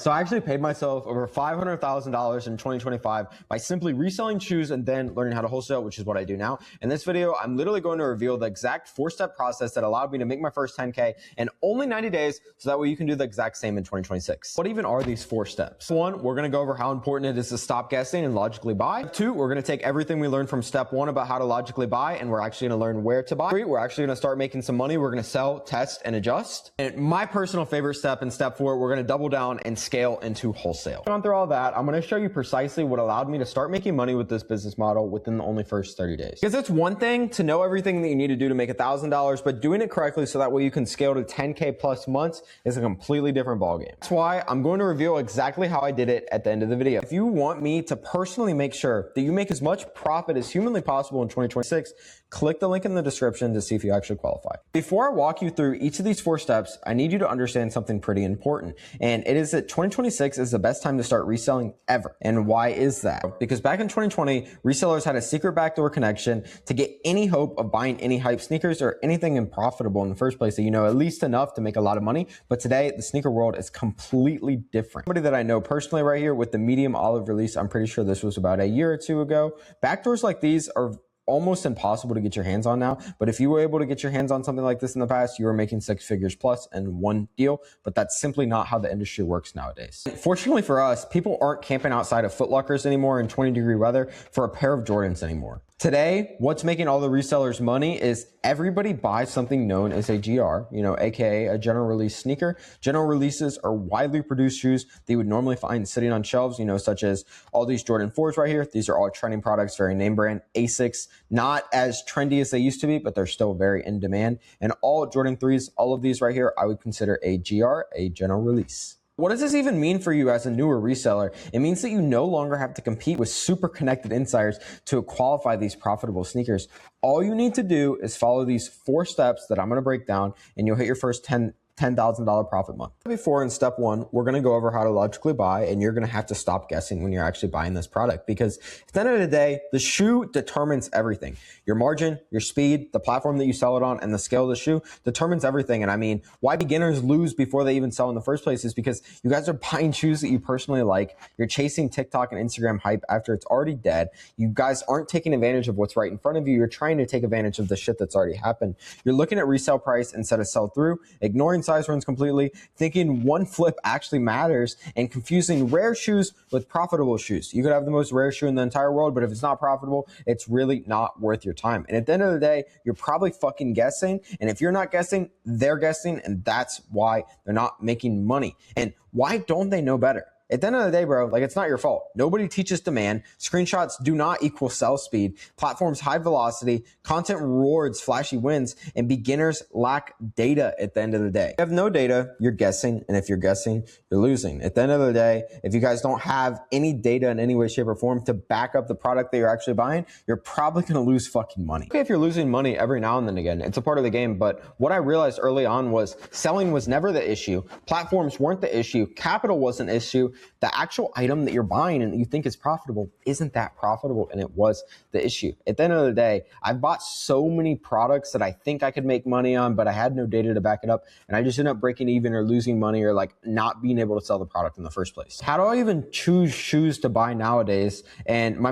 So I actually paid myself over $500,000 in 2025 by simply reselling shoes and then learning how to wholesale, which is what I do now. In this video, I'm literally going to reveal the exact 4-step process that allowed me to make my first 10K in only 90 days, so that way you can do the exact same in 2026. What even are these 4 steps? 1, we're gonna go over how important it is to stop guessing and logically buy. 2, we're gonna take everything we learned from step 1 about how to logically buy, and we're actually gonna learn where to buy. 3, we're actually gonna start making some money. We're gonna sell, test, and adjust. And my personal favorite step in step 4, we're gonna double down and scale into wholesale. Going through all that, I'm gonna show you precisely what allowed me to start making money with this business model within the only first 30 days. Because it's one thing to know everything that you need to do to make $1,000, but doing it correctly so that way you can scale to 10K plus months is a completely different ballgame. That's why I'm going to reveal exactly how I did it at the end of the video. If you want me to personally make sure that you make as much profit as humanly possible in 2026, click the link in the description to see if you actually qualify. Before I walk you through each of these 4 steps, I need you to understand something pretty important. And it is that 2026 is the best time to start reselling ever. And why is that? Because back in 2020, resellers had a secret backdoor connection to get any hope of buying any hype sneakers or anything profitable in the first place, that you know at least enough to make a lot of money. But today, the sneaker world is completely different. Somebody that I know personally right here with the medium olive release, I'm pretty sure this was about a year or 2 ago. Backdoors like these are almost impossible to get your hands on now. But if you were able to get your hands on something like this in the past, you were making 6 figures plus in one deal. But that's simply not how the industry works nowadays. Fortunately for us, people aren't camping outside of Foot Lockers anymore in 20-degree weather for a pair of Jordans anymore. Today, what's making all the resellers money is everybody buys something known as a GR, aka a general release sneaker. General releases are widely produced shoes that you would normally find sitting on shelves, such as all these Jordan 4s right here. These are all trending products, very name brand. Asics, not as trendy as they used to be, but they're still very in demand. And all Jordan 3s, all of these right here, I would consider a GR, a general release. What does this even mean for you as a newer reseller? It means that you no longer have to compete with super connected insiders to qualify these profitable sneakers. All you need to do is follow these 4 steps that I'm going to break down, and you'll hit your first $10,000 profit month. Before, in step 1, we're going to go over how to logically buy, and you're going to have to stop guessing when you're actually buying this product, because at the end of the day, the shoe determines everything. Your margin, your speed, the platform that you sell it on, and the scale of the shoe determines everything. And I mean, why beginners lose before they even sell in the first place is because you guys are buying shoes that you personally like. You're chasing TikTok and Instagram hype after it's already dead. You guys aren't taking advantage of what's right in front of you. You're trying to take advantage of the shit that's already happened. You're looking at resale price instead of sell through, ignoring size runs completely, thinking one flip actually matters, and confusing rare shoes with profitable shoes. You could have the most rare shoe in the entire world, but if it's not profitable, it's really not worth your time. And at the end of the day, you're probably fucking guessing. And if you're not guessing, they're guessing, and that's why they're not making money. And why don't they know better? At the end of the day, bro, it's not your fault. Nobody teaches demand. Screenshots do not equal sell speed. Platforms high velocity. Content rewards flashy wins. And beginners lack data at the end of the day. If you have no data, you're guessing. And if you're guessing, you're losing. At the end of the day, if you guys don't have any data in any way, shape, or form to back up the product that you're actually buying, you're probably going to lose fucking money. Okay, if you're losing money every now and then again, it's a part of the game. But what I realized early on was selling was never the issue. Platforms weren't the issue. Capital was an issue. The actual item that you're buying and that you think is profitable isn't that profitable, and it was the issue. At the end of the day, I've bought so many products that I think I could make money on, but I had no data to back it up, and I just ended up breaking even or losing money or not being able to sell the product in the first place. How do I even choose shoes to buy nowadays? And my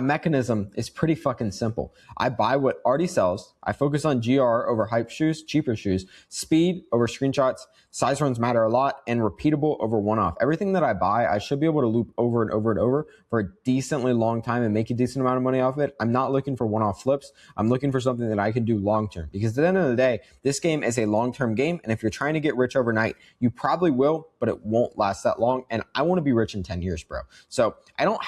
mechanism is pretty fucking simple. I buy what already sells. I focus on GR over hype shoes, cheaper shoes, speed over screenshots, size runs matter a lot, and repeatable over one-off. Everything that I buy, I should be able to loop over and over and over for a decently long time and make a decent amount of money off it. I'm not looking for one-off flips. I'm looking for something that I can do long-term, because at the end of the day, this game is a long-term game. And if you're trying to get rich overnight, you probably will, but it won't last that long. And I want to be rich in 10 years, bro. So I don't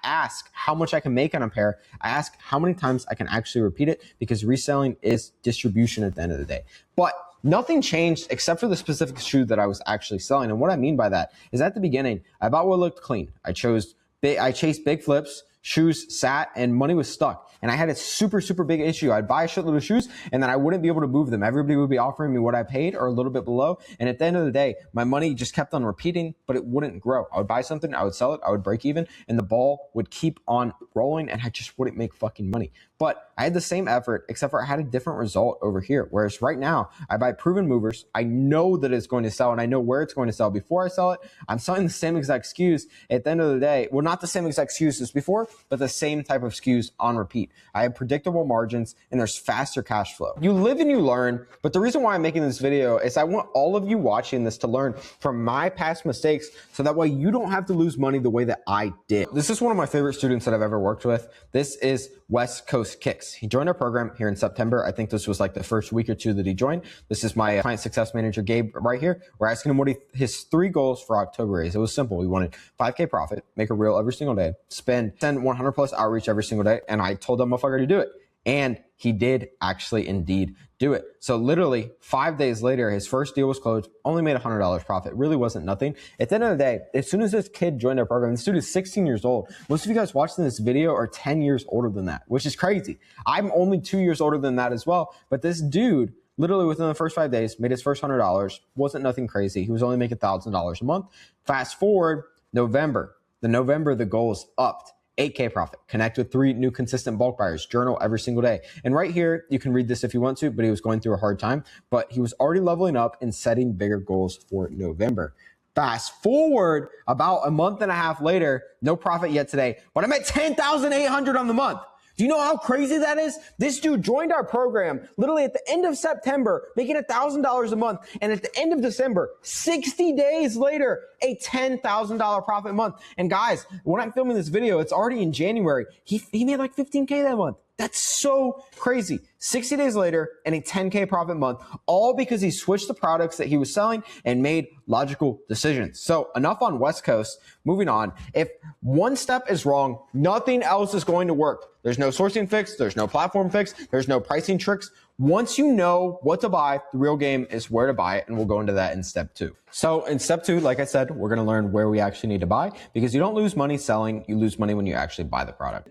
ask how much I can make on a pair. I ask how many times I can actually repeat it, because reselling is distribution at the end of the day. But nothing changed except for the specific shoe that I was actually selling. And what I mean by that is, at the beginning, I bought what looked clean. I chased big flips, shoes sat, and money was stuck. And I had a super, super big issue. I'd buy a shitload of shoes and then I wouldn't be able to move them. Everybody would be offering me what I paid or a little bit below. And at the end of the day, my money just kept on repeating, but it wouldn't grow. I would buy something, I would sell it, I would break even, and the ball would keep on rolling and I just wouldn't make fucking money. But I had the same effort, except for I had a different result over here. Whereas right now, I buy proven movers. I know that it's going to sell and I know where it's going to sell. Before I sell it, I'm selling the same exact SKUs at the end of the day. Well, not the same exact SKUs as before, but the same type of SKUs on repeat. I have predictable margins and there's faster cash flow. You live and you learn, but the reason why I'm making this video is I want all of you watching this to learn from my past mistakes so that way you don't have to lose money the way that I did. This is one of my favorite students that I've ever worked with. This is West Coast Kicks. He joined our program here in September. I think this was like the first week or two that he joined. This is my client success manager, Gabe, right here. We're asking him what his 3 goals for October is. It was simple. We wanted 5K profit, make a reel every single day, send 100 plus outreach every single day. And I told him, motherfucker, to do it. And he did actually indeed do it. So literally 5 days later, his first deal was closed, only made $100 profit. It really wasn't nothing. At the end of the day, as soon as this kid joined our program, this dude is 16 years old. Most of you guys watching this video are 10 years older than that, which is crazy. I'm only 2 years older than that as well. But this dude, literally within the first 5 days, made his first $100. Wasn't nothing crazy. He was only making $1,000 a month. Fast forward, November, the goals upped. 8K profit, connect with 3 new consistent bulk buyers, journal every single day. And right here, you can read this if you want to, but he was going through a hard time, but he was already leveling up and setting bigger goals for November. Fast forward about a month and a half later, no profit yet today, but I'm at 10,800 on the month. Do you know how crazy that is? This dude joined our program literally at the end of September, making $1,000 a month. And at the end of December, 60 days later, a $10,000 profit month. And guys, when I'm filming this video, it's already in January. He made like 15K that month. That's so crazy. 60 days later and a 10K profit month, all because he switched the products that he was selling and made logical decisions. So enough on West Coast. Moving on. If one step is wrong, nothing else is going to work. There's no sourcing fix. There's no platform fix. There's no pricing tricks. Once you know what to buy, the real game is where to buy it, and we'll go into that in step 2. So in step 2, like I said, we're going to learn where we actually need to buy, because you don't lose money selling, you lose money when you actually buy the product.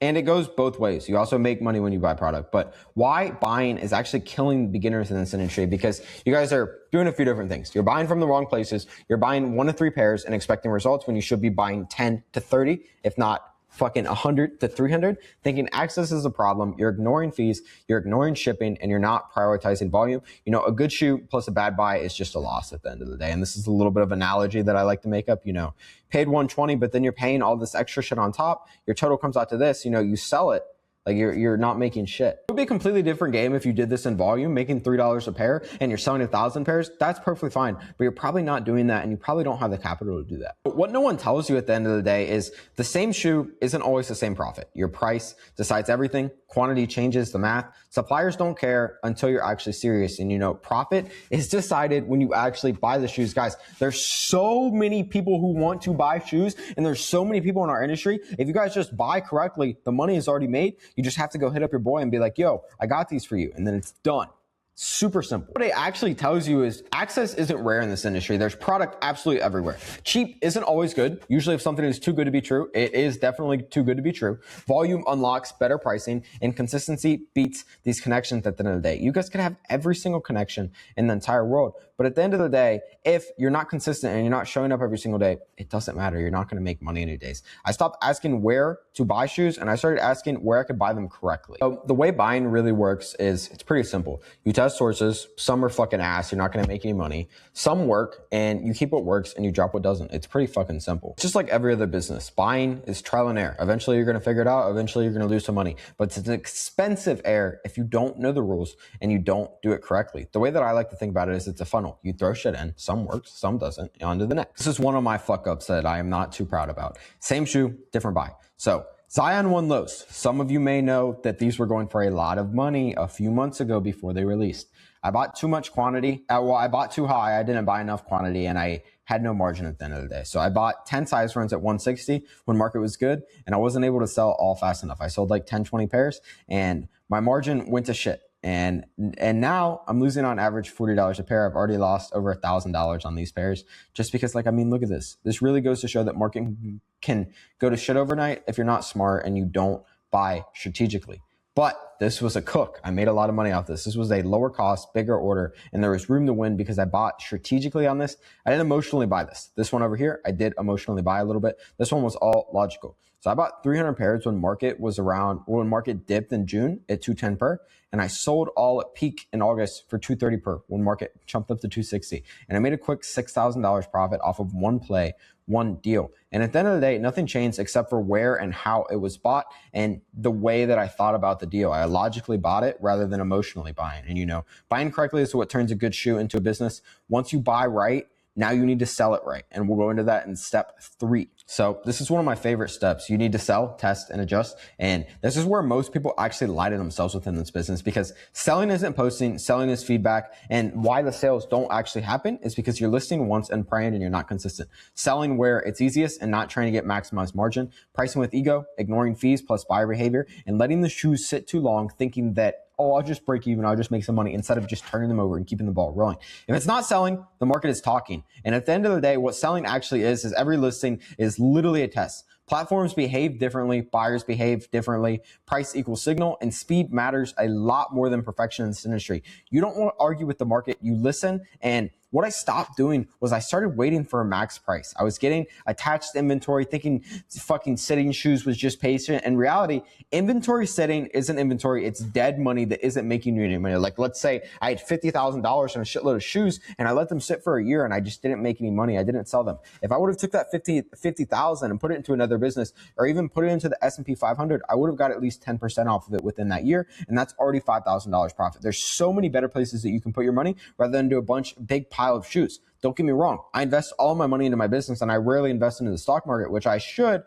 And it goes both ways. You also make money when you buy product. But why buying is actually killing beginners in this industry, because you guys are doing a few different things. You're buying from the wrong places. You're buying 1 to 3 pairs and expecting results when you should be buying 10 to 30, if not fucking 100 to 300, thinking access is a problem. You're ignoring fees, you're ignoring shipping, and you're not prioritizing volume. You know, a good shoe plus a bad buy is just a loss at the end of the day. And this is a little bit of analogy that I like to make up. You know, paid 120, but then you're paying all this extra shit on top. Your total comes out to this. You know, you sell it, like you're not making shit. It would be a completely different game if you did this in volume, making $3 a pair, and you're selling 1,000 pairs. That's perfectly fine, but you're probably not doing that, and you probably don't have the capital to do that. But what no one tells you at the end of the day is the same shoe isn't always the same profit. Your price decides everything. Quantity changes the math. Suppliers don't care until you're actually serious. And you know, profit is decided when you actually buy the shoes. Guys, there's so many people who want to buy shoes, and there's so many people in our industry. If you guys just buy correctly, the money is already made. You just have to go hit up your boy and be like, yo, I got these for you. And then it's done. Super simple. What it actually tells you is access isn't rare in this industry. There's product absolutely everywhere. Cheap isn't always good. Usually if something is too good to be true, it is definitely too good to be true. Volume unlocks better pricing, and consistency beats these connections at the end of the day. You guys could have every single connection in the entire world, but at the end of the day, if you're not consistent and you're not showing up every single day, it doesn't matter. You're not going to make money any days. I stopped asking where to buy shoes, and I started asking where I could buy them correctly. So the way buying really works is it's pretty simple. You test sources. Some are fucking ass. You're not going to make any money. Some work, and you keep what works and you drop what doesn't. It's pretty fucking simple. Just like every other business, buying is trial and error. Eventually you're going to figure it out. Eventually you're going to lose some money, but it's an expensive error if you don't know the rules and you don't do it correctly. The way that I like to think about it is it's a funnel. You throw shit in, some works, some doesn't, on to the next. This is one of my fuck ups that I am not too proud about. Same shoe, different buy. So Zion 1 lows. Some of you may know that these were going for a lot of money a few months ago before they released. I bought too much quantity. I bought too high. I didn't buy enough quantity, and I had no margin at the end of the day. So I bought 10 size runs at 160 when market was good, and I wasn't able to sell all fast enough. I sold like 10, 20 pairs, and my margin went to shit. And now I'm losing on average $40 a pair. I've already lost over $1,000 on these pairs just because, like, I mean, look at this. This really goes to show that market can go to shit overnight if you're not smart and you don't buy strategically. But this was a cook. I made a lot of money off this. This was a lower cost, bigger order, and there was room to win because I bought strategically on this. I didn't emotionally buy this. This one over here, I did emotionally buy a little bit. This one was all logical. So I bought 300 pairs when market dipped in June at 210 per, and I sold all at peak in August for 230 per when market jumped up to 260. And I made a quick $6,000 profit off of one play, one deal. And at the end of the day, nothing changed except for where and how it was bought and the way that I thought about the deal. I logically bought it rather than emotionally buying. And buying correctly is what turns a good shoe into a business. Once you buy right, now you need to sell it right. And we'll go into that in step 3. So this is one of my favorite steps. You need to sell, test, and adjust. And this is where most people actually lie to themselves within this business, because selling isn't posting, selling is feedback. And why the sales don't actually happen is because you're listing once and praying and you're not consistent. Selling where it's easiest and not trying to get maximized margin. Pricing with ego, ignoring fees plus buyer behavior, and letting the shoes sit too long thinking that, oh, I'll just break even, I'll just make some money, instead of just turning them over and keeping the ball rolling. If it's not selling, the market is talking. And at the end of the day, what selling actually is every listing is literally a test. Platforms behave differently, buyers behave differently, price equals signal, and speed matters a lot more than perfection in this industry. You don't want to argue with the market, you listen. And what I stopped doing was I started waiting for a max price. I was getting attached to inventory, thinking fucking sitting shoes was just patient. In reality, inventory setting isn't inventory. It's dead money that isn't making you any money. Like, let's say I had $50,000 and a shitload of shoes and I let them sit for a year and I just didn't make any money. I didn't sell them. If I would have took that 50,000 and put it into another business, or even put it into the S&P 500, I would have got at least 10% off of it within that year. And that's already $5,000 profit. There's so many better places that you can put your money rather than do a big pile of shoes. Don't get me wrong. I invest all my money into my business and I rarely invest into the stock market, which I should,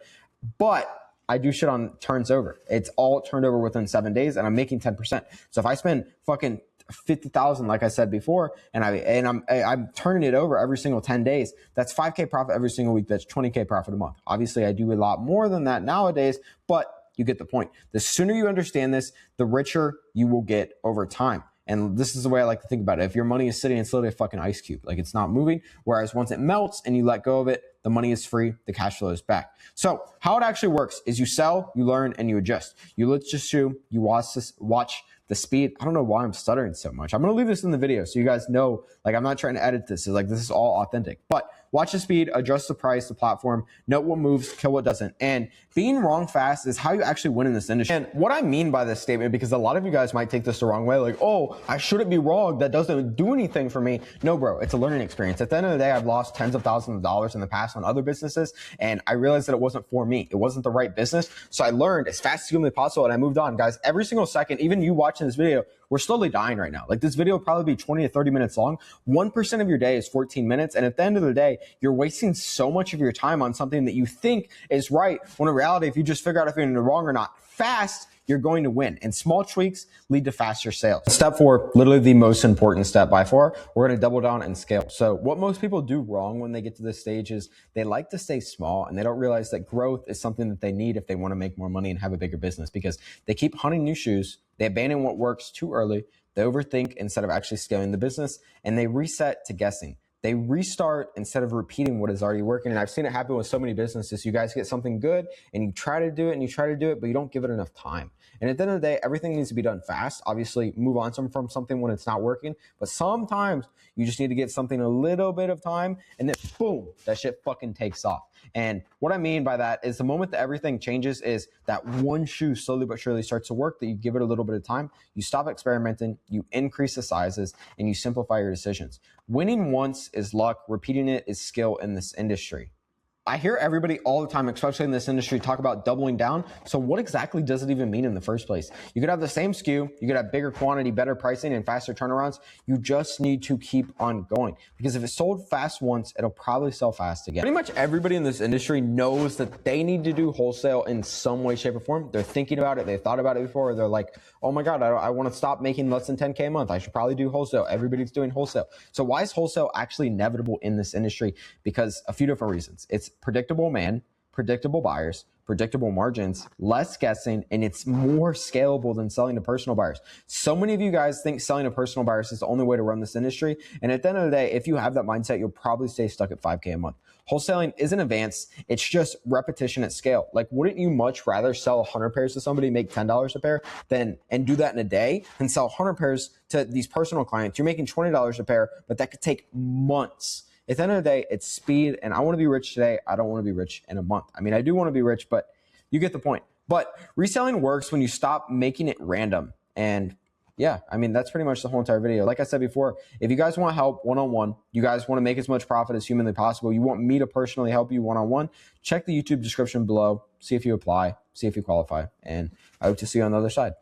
but I do shit on turns over. It's all turned over within 7 days and I'm making 10%. So if I spend fucking 50,000, like I said before, and I'm turning it over every single 10 days, that's 5K profit every single week. That's 20K profit a month. Obviously I do a lot more than that nowadays, but you get the point. The sooner you understand this, the richer you will get over time. And this is the way I like to think about it. If your money is sitting, it's literally a fucking ice cube. Like, it's not moving. Whereas once it melts and you let go of it, the money is free, the cash flow is back. So how it actually works is you sell, you learn, and you adjust. You let's just shoe, you watch the speed. I don't know why I'm stuttering so much. I'm going to leave this in the video so you guys know, like, I'm not trying to edit this. It's like, this is all authentic. But watch the speed, adjust the price, the platform, note what moves, kill what doesn't. And being wrong fast is how you actually win in this industry. And what I mean by this statement, because a lot of you guys might take this the wrong way, like, oh, I shouldn't be wrong. That doesn't do anything for me. No, bro, it's a learning experience. At the end of the day, I've lost tens of thousands of dollars in the past on other businesses. And I realized that it wasn't for me. It wasn't the right business. So I learned as fast as humanly possible and I moved on. Guys, every single second, even you watching this video, we're slowly dying right now. Like, this video will probably be 20 to 30 minutes long. 1% of your day is 14 minutes. And at the end of the day, you're wasting so much of your time on something that you think is right, when in reality, if you just figure out if you're in the wrong or not fast, you're going to win. And small tweaks lead to faster sales. Step 4, literally the most important step by far, we're going to double down and scale. So what most people do wrong when they get to this stage is they like to stay small and they don't realize that growth is something that they need if they want to make more money and have a bigger business, because they keep hunting new shoes. They abandon what works too early. They overthink instead of actually scaling the business, and they reset to guessing. They restart instead of repeating what is already working. And I've seen it happen with so many businesses. You guys get something good and you try to do it and you try to do it, but you don't give it enough time. And at the end of the day, everything needs to be done fast. Obviously, move on from something when it's not working. But sometimes you just need to get something a little bit of time, and then boom, that shit fucking takes off. And what I mean by that is the moment that everything changes is that one shoe slowly but surely starts to work, that you give it a little bit of time, you stop experimenting, you increase the sizes, and you simplify your decisions. Winning once is luck, repeating it is skill in this industry. I hear everybody all the time, especially in this industry, talk about doubling down. So what exactly does it even mean in the first place? You could have the same SKU, you could have bigger quantity, better pricing, and faster turnarounds. You just need to keep on going, because if it sold fast once, it'll probably sell fast again. Pretty much everybody in this industry knows that they need to do wholesale in some way, shape, or form. They're thinking about it. They've thought about it before. Or they're like, oh my God, I want to stop making less than 10K a month. I should probably do wholesale. Everybody's doing wholesale. So why is wholesale actually inevitable in this industry? Because a few different reasons. It's predictable predictable buyers, predictable margins, less guessing, and it's more scalable than selling to personal buyers. So many of you guys think selling to personal buyers is the only way to run this industry. And at the end of the day, if you have that mindset, you'll probably stay stuck at 5K a month. Wholesaling isn't advanced. It's just repetition at scale. Like, wouldn't you much rather sell 100 pairs to somebody, make $10 a pair, and do that in a day, than sell 100 pairs to these personal clients? You're making $20 a pair, but that could take months. At the end of the day, it's speed, and I want to be rich today. I don't want to be rich in a month. I mean, I do want to be rich, but you get the point. But reselling works when you stop making it random. And yeah, I mean, that's pretty much the whole entire video. Like I said before, if you guys want help one-on-one, you guys want to make as much profit as humanly possible, you want me to personally help you one-on-one, check the YouTube description below, see if you apply, see if you qualify, and I hope to see you on the other side.